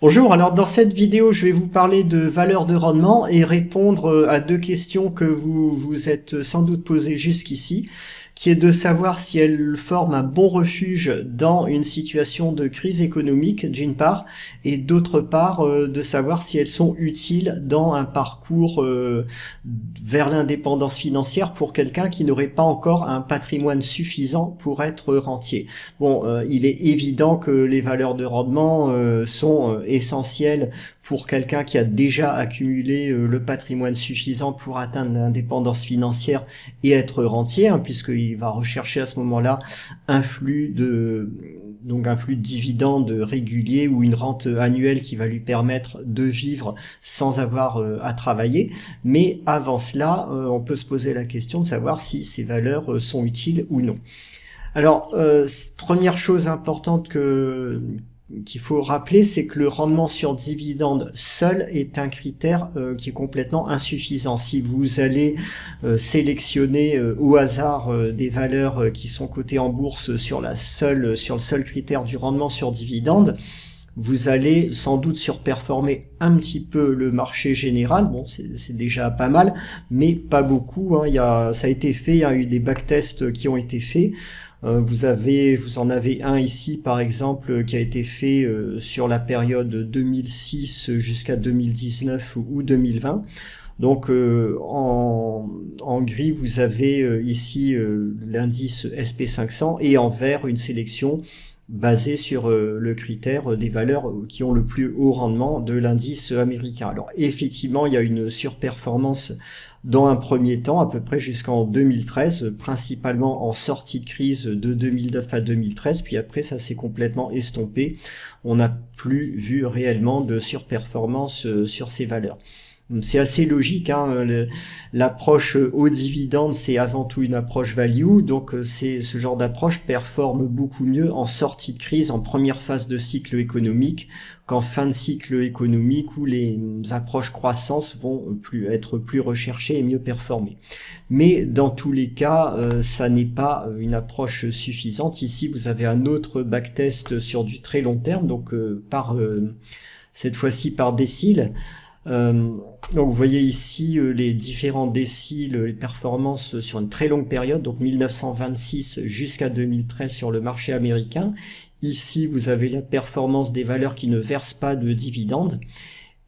Bonjour, alors dans cette vidéo, je vais vous parler de valeur de rendement et répondre à deux questions que vous vous êtes sans doute posées jusqu'ici, qui est de savoir si elles forment un bon refuge dans une situation de crise économique, d'une part, et d'autre part, de savoir si elles sont utiles dans un parcours vers l'indépendance financière pour quelqu'un qui n'aurait pas encore un patrimoine suffisant pour être rentier. Bon, il est évident que les valeurs de rendement sont essentielles pour quelqu'un qui a déjà accumulé le patrimoine suffisant pour atteindre l'indépendance financière et être rentier, hein, puisqu'il va rechercher à ce moment-là un flux de dividendes réguliers ou une rente annuelle qui va lui permettre de vivre sans avoir à travailler. Mais avant cela, on peut se poser la question de savoir si ces valeurs sont utiles ou non. Alors, première chose importante qu'il faut rappeler, c'est que le rendement sur dividende seul est un critère qui est complètement insuffisant. Si vous allez sélectionner au hasard des valeurs qui sont cotées en bourse sur le seul critère du rendement sur dividende, vous allez sans doute surperformer un petit peu le marché général. Bon, c'est déjà pas mal, mais pas beaucoup, hein. Ça a été fait, il y a eu des backtests qui ont été faits. Vous en avez un ici par exemple qui a été fait sur la période 2006 jusqu'à 2019 ou 2020. Donc en gris vous avez ici l'indice SP500 et en vert une sélection basée sur le critère des valeurs qui ont le plus haut rendement de l'indice américain. Alors effectivement il y a une surperformance dans un premier temps, à peu près jusqu'en 2013, principalement en sortie de crise de 2009 à 2013, puis après ça s'est complètement estompé. On n'a plus vu réellement de surperformance sur ces valeurs. C'est assez logique, hein. L'approche haut dividende, c'est avant tout une approche value, donc ce genre d'approche performe beaucoup mieux en sortie de crise, en première phase de cycle économique, qu'en fin de cycle économique où les approches croissance vont être plus recherchées et mieux performer. Mais dans tous les cas, ça n'est pas une approche suffisante. Ici, vous avez un autre backtest sur du très long terme, donc cette fois-ci par décile. Donc vous voyez ici les différents déciles, les performances sur une très longue période, donc 1926 jusqu'à 2013 sur le marché américain. Ici vous avez la performance des valeurs qui ne versent pas de dividendes.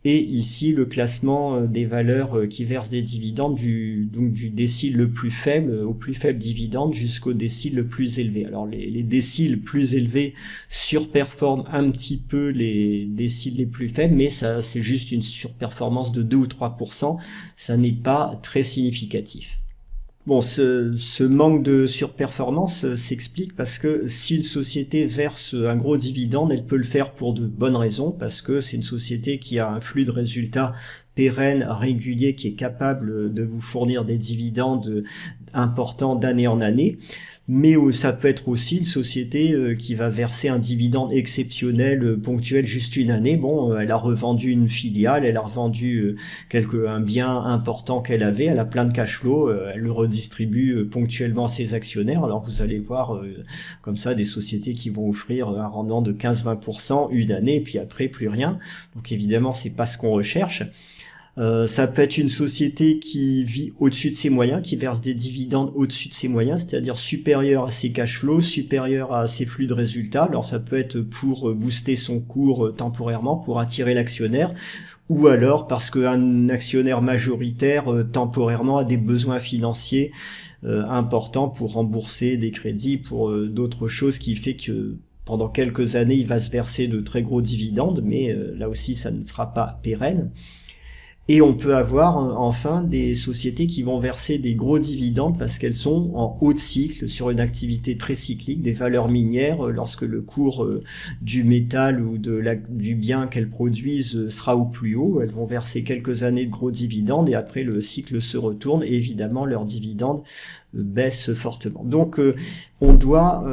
Et ici, le classement des valeurs qui versent des dividendes du décile le plus faible au plus faible dividende jusqu'au décile le plus élevé. Alors les déciles plus élevés surperforment un petit peu les déciles les plus faibles, mais ça c'est juste une surperformance de 2 ou 3%. Ça n'est pas très significatif. Bon, ce manque de surperformance s'explique parce que si une société verse un gros dividende, elle peut le faire pour de bonnes raisons, parce que c'est une société qui a un flux de résultats pérenne, régulier, qui est capable de vous fournir des dividendes importants d'année en année. Mais ça peut être aussi une société qui va verser un dividende exceptionnel, ponctuel, juste une année. Bon, elle a revendu une filiale, elle a revendu un bien important qu'elle avait, elle a plein de cash flow, elle le redistribue ponctuellement à ses actionnaires. Alors vous allez voir comme ça des sociétés qui vont offrir un rendement de 15-20% une année, et puis après plus rien. Donc évidemment, c'est pas ce qu'on recherche. Ça peut être une société qui vit au-dessus de ses moyens, qui verse des dividendes au-dessus de ses moyens, c'est-à-dire supérieur à ses cash flows, supérieur à ses flux de résultats. Alors ça peut être pour booster son cours temporairement, pour attirer l'actionnaire, ou alors parce qu'un actionnaire majoritaire temporairement a des besoins financiers importants pour rembourser des crédits, pour d'autres choses qui fait que pendant quelques années il va se verser de très gros dividendes, mais là aussi ça ne sera pas pérenne. Et on peut avoir enfin des sociétés qui vont verser des gros dividendes parce qu'elles sont en haut de cycle sur une activité très cyclique, des valeurs minières, lorsque le cours du métal ou du bien qu'elles produisent sera au plus haut, elles vont verser quelques années de gros dividendes et après le cycle se retourne et évidemment leurs dividendes baisse fortement. Donc on doit,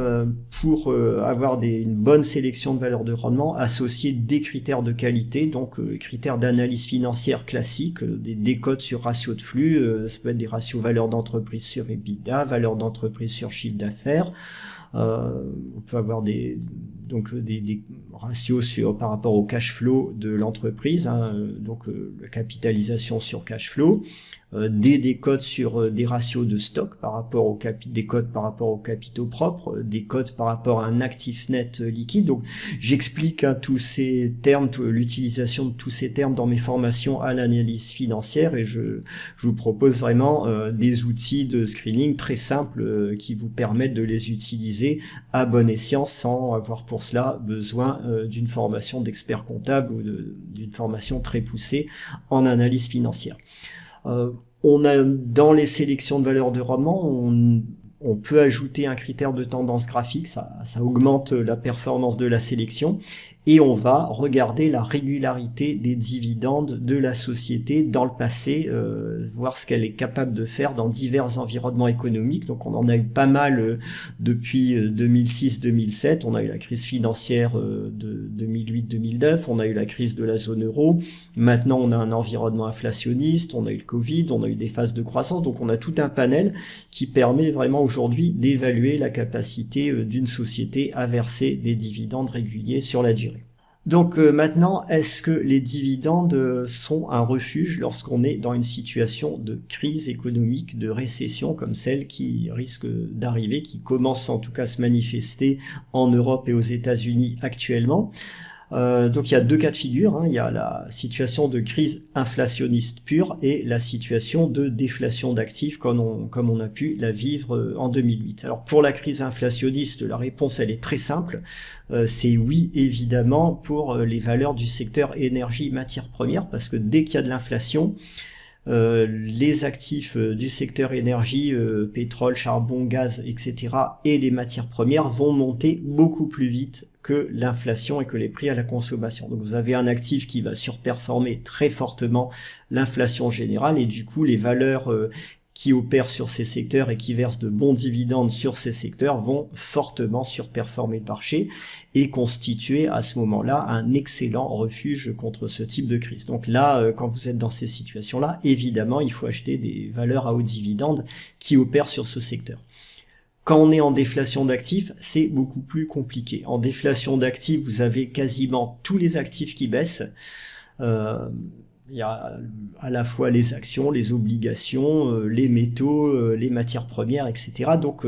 pour avoir une bonne sélection de valeurs de rendement, associer des critères de qualité, donc critères d'analyse financière classique, des décotes sur ratio de flux, ça peut être des ratios valeurs d'entreprise sur EBITDA, valeurs d'entreprise sur chiffre d'affaires. On peut avoir des ratios par rapport au cash flow de l'entreprise, donc la capitalisation sur cash flow, des décotes sur des ratios de stock par rapport des cotes par rapport aux capitaux propres, des cotes par rapport à un actif net liquide. Donc j'explique tous ces termes, l'utilisation de tous ces termes dans mes formations à l'analyse financière, et je vous propose vraiment des outils de screening très simples qui vous permettent de les utiliser à bon escient sans avoir pour cela besoin d'une formation d'expert comptable ou d'une formation très poussée en analyse financière. On a dans les sélections de valeurs de rendement, on peut ajouter un critère de tendance graphique, ça augmente la performance de la sélection, et on va regarder la régularité des dividendes de la société dans le passé, voir ce qu'elle est capable de faire dans divers environnements économiques. Donc on en a eu pas mal depuis 2006-2007, on a eu la crise financière de 2008-2009, on a eu la crise de la zone euro, maintenant on a un environnement inflationniste, on a eu le Covid, on a eu des phases de croissance, donc on a tout un panel qui permet vraiment aujourd'hui d'évaluer la capacité d'une société à verser des dividendes réguliers sur la durée. Donc maintenant, est-ce que les dividendes sont un refuge lorsqu'on est dans une situation de crise économique, de récession comme celle qui risque d'arriver, qui commence en tout cas à se manifester en Europe et aux États-Unis actuellement? Donc il y a deux cas de figure, il y a la situation de crise inflationniste pure et la situation de déflation d'actifs comme on a pu la vivre en 2008. Alors pour la crise inflationniste, la réponse elle est très simple, c'est oui évidemment pour les valeurs du secteur énergie matières premières, parce que dès qu'il y a de l'inflation, les actifs du secteur énergie, pétrole, charbon, gaz, etc. et les matières premières vont monter beaucoup plus vite que l'inflation et que les prix à la consommation. Donc vous avez un actif qui va surperformer très fortement l'inflation générale, et du coup les valeurs qui opèrent sur ces secteurs et qui versent de bons dividendes sur ces secteurs vont fortement surperformer le marché et constituer à ce moment-là un excellent refuge contre ce type de crise. Donc là, quand vous êtes dans ces situations-là, évidemment, il faut acheter des valeurs à haut dividende qui opèrent sur ce secteur. Quand on est en déflation d'actifs, c'est beaucoup plus compliqué. En déflation d'actifs, vous avez quasiment tous les actifs qui baissent. Il y a à la fois les actions, les obligations, les métaux, les matières premières, etc. Donc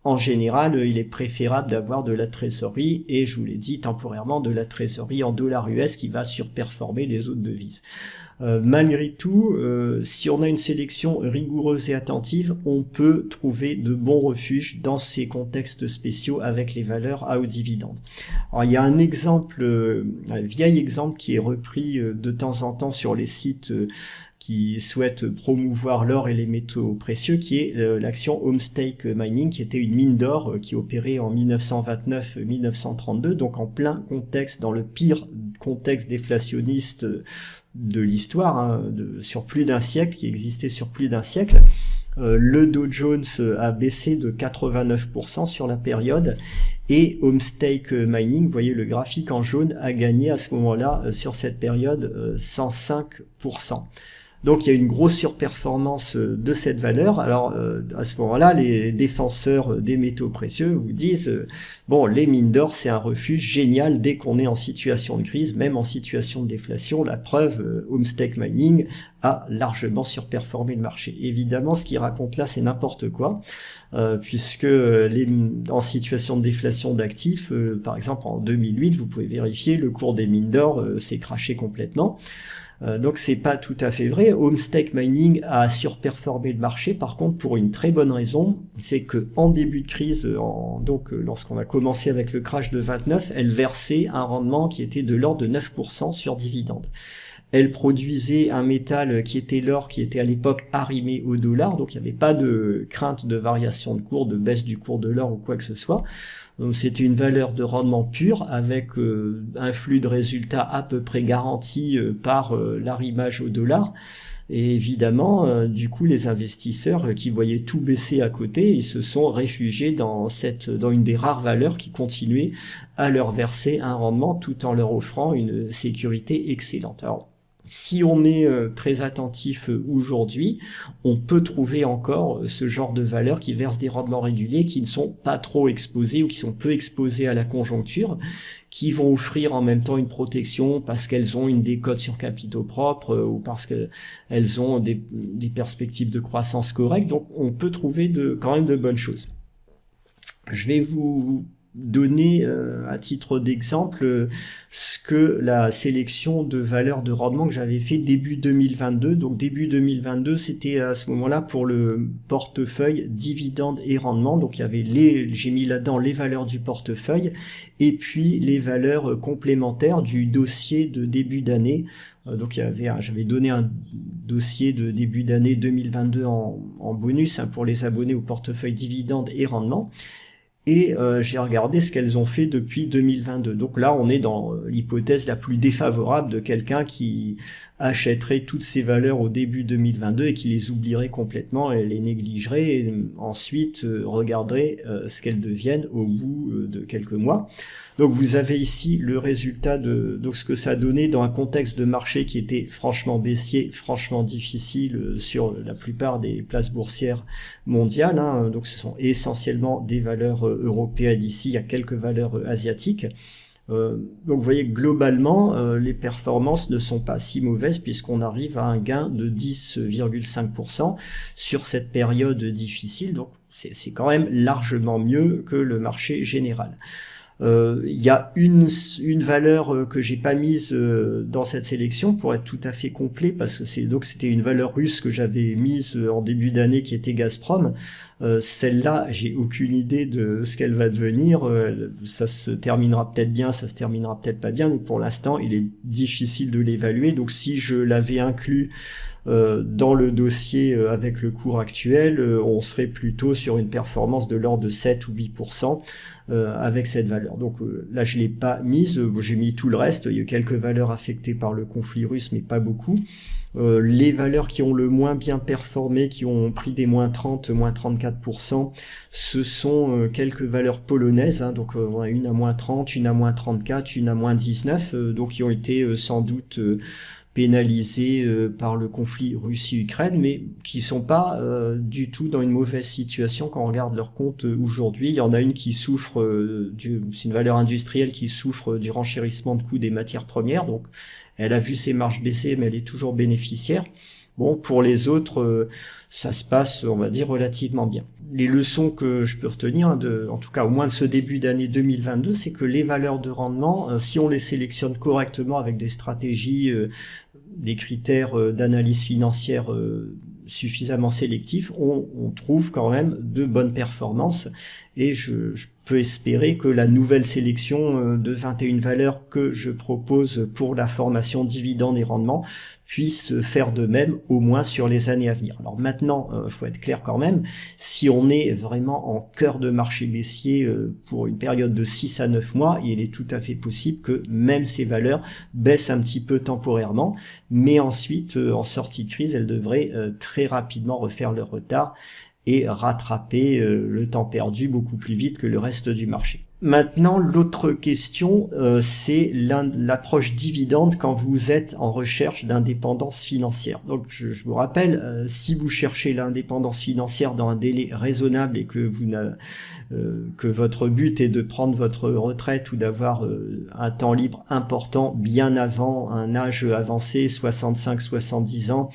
en général, il est préférable d'avoir de la trésorerie, et je vous l'ai dit temporairement, de la trésorerie en dollars US qui va surperformer les autres devises. Malgré tout, si on a une sélection rigoureuse et attentive, on peut trouver de bons refuges dans ces contextes spéciaux avec les valeurs à haut dividende. Alors il y a un exemple, un vieil exemple qui est repris de temps en temps sur les sites qui souhaitent promouvoir l'or et les métaux précieux, qui est l'action Homestake Mining, qui était une mine d'or qui opérait en 1929-1932, donc en plein contexte, dans le pire contexte déflationniste de l'histoire, sur plus d'un siècle, qui existait sur plus d'un siècle. Le Dow Jones a baissé de 89% sur la période, et Homestake Mining, vous voyez le graphique en jaune, a gagné à ce moment-là, sur cette période, 105%. Donc il y a une grosse surperformance de cette valeur. Alors à ce moment-là, les défenseurs des métaux précieux vous disent bon, les mines d'or c'est un refuge génial dès qu'on est en situation de crise, même en situation de déflation. La preuve, Homestake Mining a largement surperformé le marché. Évidemment, ce qu'il raconte là, c'est n'importe quoi, puisque en situation de déflation d'actifs, par exemple en 2008, vous pouvez vérifier, le cours des mines d'or s'est crashé complètement. Donc c'est pas tout à fait vrai. Homestake Mining a surperformé le marché, par contre pour une très bonne raison, c'est que en début de crise, lorsqu'on a commencé avec le crash de 29, elle versait un rendement qui était de l'ordre de 9% sur dividende. Elle produisait un métal qui était l'or, qui était à l'époque arrimé au dollar, donc il n'y avait pas de crainte de variation de cours, de baisse du cours de l'or ou quoi que ce soit. Donc c'était une valeur de rendement pure avec un flux de résultats à peu près garanti par l'arrimage au dollar. Et évidemment, du coup, les investisseurs qui voyaient tout baisser à côté, ils se sont réfugiés dans une des rares valeurs qui continuait à leur verser un rendement tout en leur offrant une sécurité excellente. Alors, si on est très attentif aujourd'hui, on peut trouver encore ce genre de valeurs qui versent des rendements réguliers, qui ne sont pas trop exposés ou qui sont peu exposés à la conjoncture, qui vont offrir en même temps une protection parce qu'elles ont une décote sur capitaux propres ou parce qu'elles ont des perspectives de croissance correctes. Donc on peut trouver quand même de bonnes choses. Je vais vous donner à titre d'exemple ce que la sélection de valeurs de rendement que j'avais fait début 2022. Donc début 2022, c'était à ce moment-là pour le portefeuille dividendes et rendement. Donc il y avait j'ai mis là-dedans les valeurs du portefeuille et puis les valeurs complémentaires du dossier de début d'année. Donc j'avais donné un dossier de début d'année 2022 en bonus pour les abonnés au portefeuille dividendes et rendement. Et j'ai regardé ce qu'elles ont fait depuis 2022. Donc là, on est dans l'hypothèse la plus défavorable de quelqu'un qui achèterait toutes ces valeurs au début 2022 et qui les oublierait complètement et les négligerait et ensuite regarderait ce qu'elles deviennent au bout de quelques mois. Donc vous avez ici le résultat de ce que ça donnait dans un contexte de marché qui était franchement baissier, franchement difficile sur la plupart des places boursières mondiales. Donc ce sont essentiellement des valeurs européennes ici, il y a quelques valeurs asiatiques. Donc vous voyez que globalement les performances ne sont pas si mauvaises puisqu'on arrive à un gain de 10,5% sur cette période difficile. Donc c'est quand même largement mieux que le marché général. Il y a une valeur que j'ai pas mise dans cette sélection pour être tout à fait complet parce que c'était une valeur russe que j'avais mise en début d'année qui était Gazprom. Celle-là, j'ai aucune idée de ce qu'elle va devenir. Ça se terminera peut-être bien, ça se terminera peut-être pas bien, mais pour l'instant, il est difficile de l'évaluer. Donc si je l'avais inclus dans le dossier avec le cours actuel, on serait plutôt sur une performance de l'ordre de 7 ou 8% avec cette valeur. Donc là, je l'ai pas mise, j'ai mis tout le reste. Il y a quelques valeurs affectées par le conflit russe, mais pas beaucoup. Les valeurs qui ont le moins bien performé, qui ont pris des moins 30, moins 34%, ce sont quelques valeurs polonaises, donc une à moins 30, une à moins 34, une à moins 19, donc qui ont été sans doute pénalisés par le conflit Russie-Ukraine, mais qui sont pas du tout dans une mauvaise situation quand on regarde leur compte aujourd'hui. Il y en a une qui souffre, c'est une valeur industrielle qui souffre du renchérissement de coûts des matières premières, donc elle a vu ses marges baisser, mais elle est toujours bénéficiaire. Bon, pour les autres, ça se passe, on va dire, relativement bien. Les leçons que je peux retenir, en tout cas au moins de ce début d'année 2022, c'est que les valeurs de rendement, si on les sélectionne correctement avec des stratégies, des critères d'analyse financière suffisamment sélectifs, on trouve quand même de bonnes performances. Et je peux espérer que la nouvelle sélection de 21 valeurs que je propose pour la formation dividendes et rendements puisse faire de même au moins sur les années à venir. Alors maintenant, faut être clair quand même, si on est vraiment en cœur de marché baissier pour une période de 6 à 9 mois, il est tout à fait possible que même ces valeurs baissent un petit peu temporairement, mais ensuite, en sortie de crise, elles devraient très rapidement refaire leur retard et rattraper le temps perdu beaucoup plus vite que le reste du marché. Maintenant, l'autre question, c'est l'approche dividende quand vous êtes en recherche d'indépendance financière. Donc, je vous rappelle, si vous cherchez l'indépendance financière dans un délai raisonnable et que que votre but est de prendre votre retraite ou d'avoir un temps libre important bien avant un âge avancé, 65-70 ans,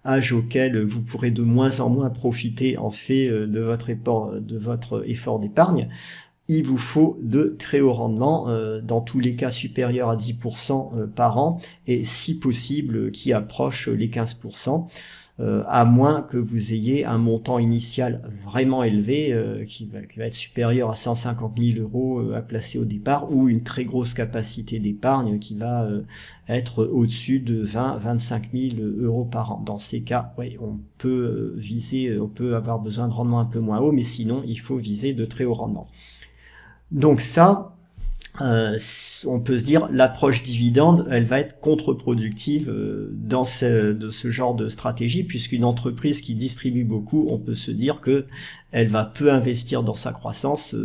âge auquel vous pourrez de moins en moins profiter en fait de votre effort d'épargne, il vous faut de très hauts rendements, dans tous les cas supérieurs à 10% par an, et si possible qui approche les 15%, à moins que vous ayez un montant initial vraiment élevé qui va être supérieur à 150 000 euros à placer au départ, ou une très grosse capacité d'épargne qui va être au-dessus de 20-25 000 euros par an. Dans ces cas, oui, on peut avoir besoin de rendements un peu moins hauts, mais sinon il faut viser de très hauts rendements. Donc ça, on peut se dire l'approche dividende, elle va être contre-productive de ce genre de stratégie, puisqu'une entreprise qui distribue beaucoup, on peut se dire que elle va peu investir dans sa croissance.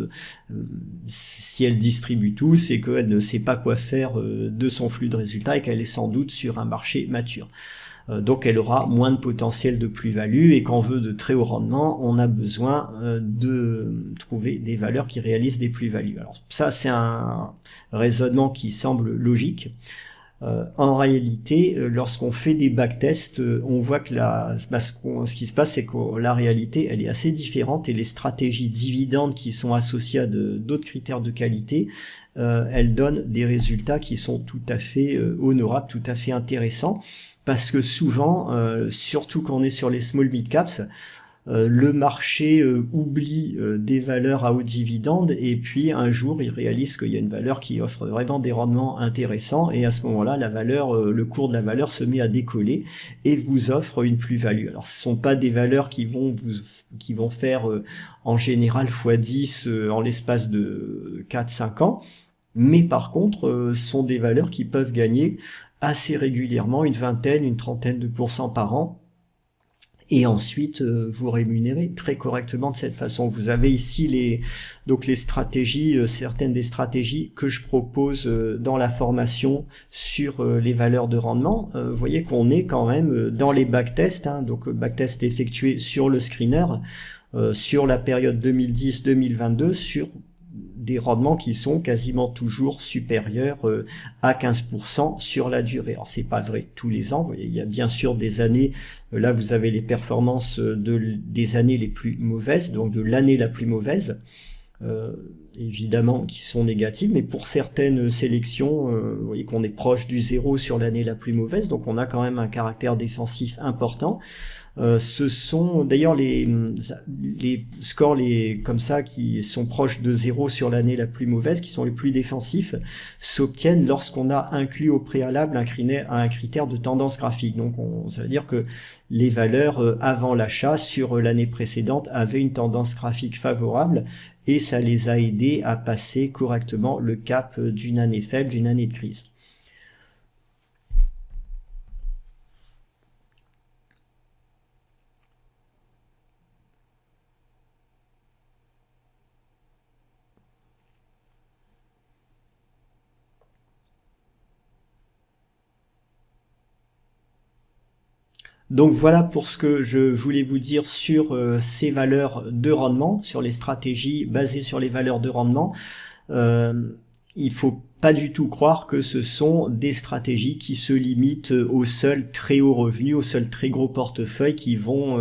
Si elle distribue tout, c'est qu'elle ne sait pas quoi faire de son flux de résultats et qu'elle est sans doute sur un marché mature. Donc elle aura moins de potentiel de plus-value, et quand on veut de très haut rendement, on a besoin de trouver des valeurs qui réalisent des plus-values. Alors ça, c'est un raisonnement qui semble logique. En réalité, lorsqu'on fait des backtests, on voit que ce qui se passe, c'est que la réalité, elle est assez différente, et les stratégies dividendes qui sont associées à d'autres critères de qualité, elles donnent des résultats qui sont tout à fait honorables, tout à fait intéressants. Parce que souvent, surtout quand on est sur les small mid caps, le marché oublie des valeurs à haut dividende, et puis un jour il réalise qu'il y a une valeur qui offre vraiment des rendements intéressants, et à ce moment-là, le cours de la valeur se met à décoller et vous offre une plus-value. Alors ce sont pas des valeurs qui vont faire en général x10 en l'espace de 4-5 ans, mais par contre, ce sont des valeurs qui peuvent gagner assez régulièrement, une vingtaine, une trentaine de pourcents par an, et ensuite vous rémunérer très correctement de cette façon. Vous avez ici les stratégies, certaines des stratégies que je propose dans la formation sur les valeurs de rendement. Vous voyez qu'on est quand même dans les backtests, donc backtest effectué sur le screener, sur la période 2010-2022, sur des rendements qui sont quasiment toujours supérieurs à 15% sur la durée. Alors c'est pas vrai tous les ans, vous voyez, il y a bien sûr des années, là vous avez les performances des années les plus mauvaises, donc de l'année la plus mauvaise, évidemment qui sont négatives, mais pour certaines sélections, vous voyez qu'on est proche du zéro sur l'année la plus mauvaise, donc on a quand même un caractère défensif important. Ce sont d'ailleurs les scores comme ça qui sont proches de 0 sur l'année la plus mauvaise, qui sont les plus défensifs, s'obtiennent lorsqu'on a inclus au préalable un critère de tendance graphique. Donc ça veut dire que les valeurs avant l'achat sur l'année précédente avaient une tendance graphique favorable, et ça les a aidés à passer correctement le cap d'une année faible, d'une année de crise. Donc voilà pour ce que je voulais vous dire sur ces valeurs de rendement, sur les stratégies basées sur les valeurs de rendement. Il faut pas du tout croire que ce sont des stratégies qui se limitent aux seuls très hauts revenus, aux seuls très gros portefeuilles qui vont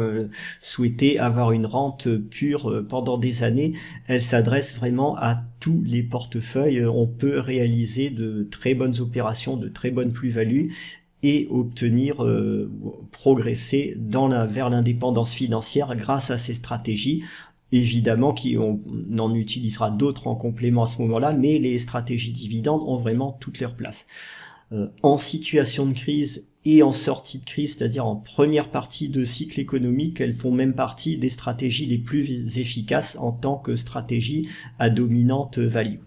souhaiter avoir une rente pure pendant des années. Elles s'adressent vraiment à tous les portefeuilles. On peut réaliser de très bonnes opérations, de très bonnes plus-values, et obtenir, progresser vers l'indépendance financière grâce à ces stratégies. Évidemment on en utilisera d'autres en complément à ce moment-là, mais les stratégies dividendes ont vraiment toute leur place. En situation de crise et en sortie de crise, c'est-à-dire en première partie de cycle économique, elles font même partie des stratégies les plus efficaces en tant que stratégie à dominante value.